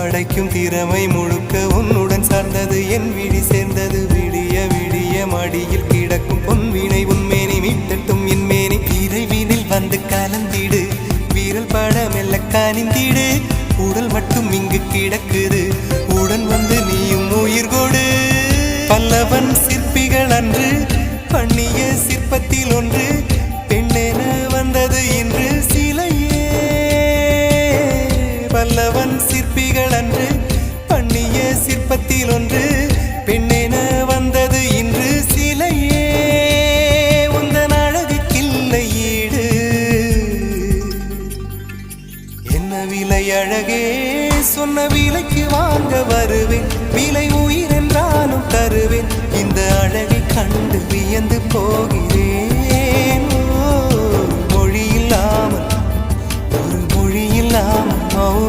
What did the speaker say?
படைக்கும் திறமை முழுக்க உன்னுடன் சார்ந்தது என் விழி சேர்ந்தது விடிய விடிய மடியில் கிடக்கும் பொன்வினை உன்மேனி மீட்டட்டும் என் மேனி இறைவினில் வந்து கலந்திடு வீரல் பட மெல்ல காணிந்திடு உடல் மட்டும் இங்கு கிடக்குது உடன் வந்து நீயும் உயிர் கொடு பல்லவன் சிற்பிகள் அன்று பண்ணிய சிற்பத்தில் ஒன்று பெண்ணென வந்தது இன்று சிலையே பல்லவன் சிற்பிகள் அன்று பண்ணிய சிற்பத்தில் ஒன்று பெண்ணென வந்தது இன்று சிலையே உந்தன் அழகுக்கில்லை ஈடு என்ன விலை அழகே சொன்ன விலைக்கு வாங்க வருவேன் விலை உயிர் என்றாலும் தருவேன் இந்த அழகை கண்டு வியந்து போகிறேன் மொழி இல்லாமல் ஒரு மொழி இல்லாமல்